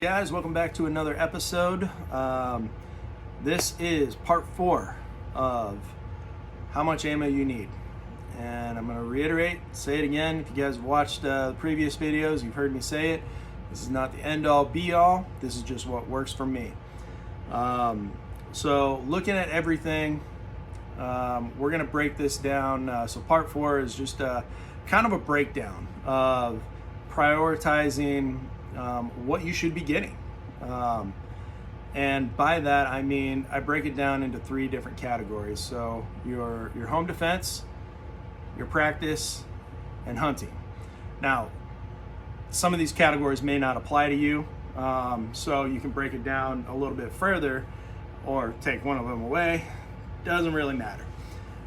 Guys, welcome back to another episode. This is part 4 of how much ammo you need. And I'm going to reiterate, say it again. If you guys have watched the previous videos, you've heard me say it. This is not the end-all, be-all. This is just what works for me. So looking at everything, we're going to break this down. So part 4 is just kind of a breakdown of prioritizing what you should be getting. And by that, I mean, I break it down into 3 different categories. So your home defense, your practice, and hunting. Now, some of these categories may not apply to you, so you can break it down a little bit further or take one of them away. Doesn't really matter.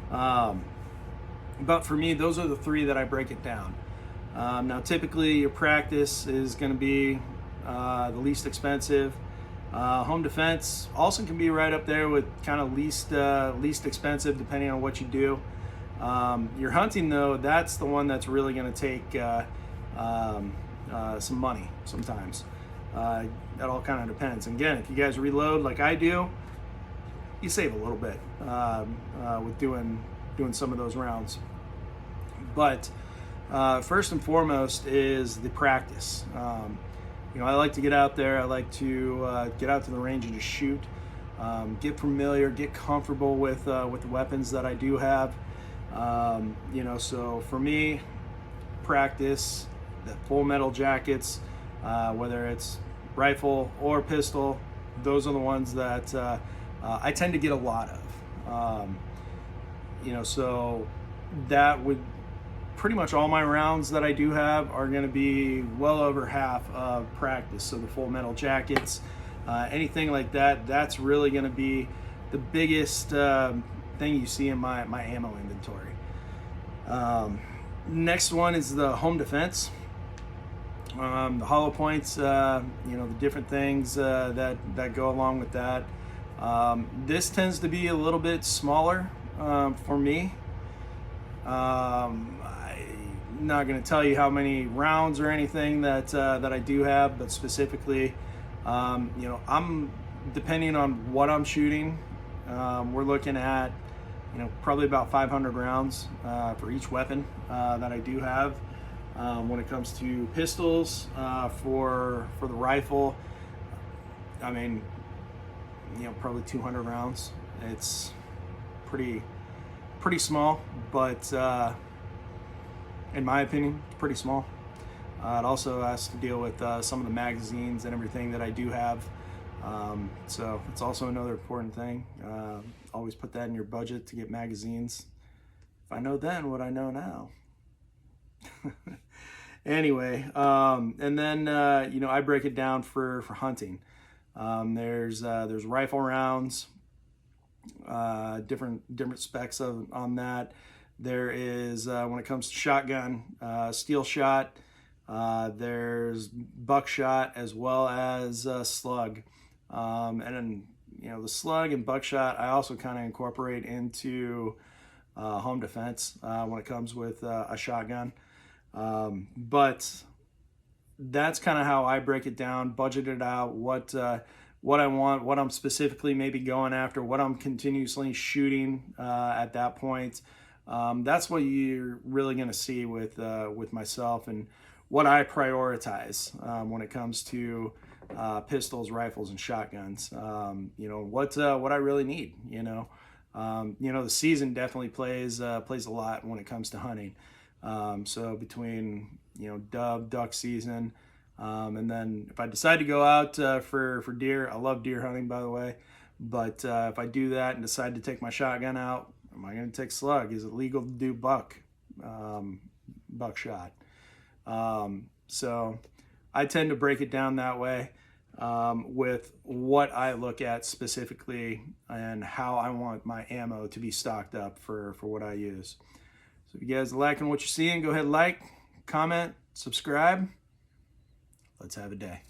But for me, those are the 3 that I break it down. Now, typically, your practice is going to be the least expensive. Home defense also can be right up there with kind of least expensive, depending on what you do. Your hunting, though, that's the one that's really going to take some money sometimes. That all kind of depends. And again, if you guys reload like I do, you save a little bit with doing some of those rounds. But first and foremost is the practice. I like to get out there. I like to get out to the range and just shoot, get familiar, get comfortable with the weapons that I do have. So for me, practice, the full metal jackets, whether it's rifle or pistol, those are the ones that I tend to get a lot of. So that would pretty much all my rounds that I do have are going to be well over half of practice. So the full metal jackets, anything like that, that's really going to be the biggest thing you see in my ammo inventory. Next one is the home defense. The hollow points, the different things that go along with that. This tends to be a little bit smaller for me. I'm not going to tell you how many rounds or anything that I do have, but specifically, I'm depending on what I'm shooting. We're looking at, probably about 500 rounds for each weapon that I do have. When it comes to pistols, for the rifle, I mean, probably 200 rounds. It's pretty small, but in my opinion, it's pretty small. It also has to deal with some of the magazines and everything that I do have. So it's also another important thing. Always put that in your budget to get magazines. If I know then what I know now. Anyway, and then I break it down for hunting. There's rifle rounds, different specs on that. There is when it comes to shotgun, steel shot. There's buckshot as well as slug, and then the slug and buckshot I also kind of incorporate into home defense when it comes with a shotgun. But that's kind of how I break it down, budget it out, what I want, what I'm specifically maybe going after, what I'm continuously shooting at that point. That's what you're really going to see with myself and what I prioritize when it comes to pistols, rifles, and shotguns. What I really need. The season definitely plays a lot when it comes to hunting. So between duck season, and then if I decide to go out for deer, I love deer hunting, by the way. But if I do that and decide to take my shotgun out, am I going to take slug? Is it legal to do buckshot? So I tend to break it down that way with what I look at specifically and how I want my ammo to be stocked up for what I use. So if you guys are liking what you're seeing, go ahead, like, comment, subscribe. Let's have a day.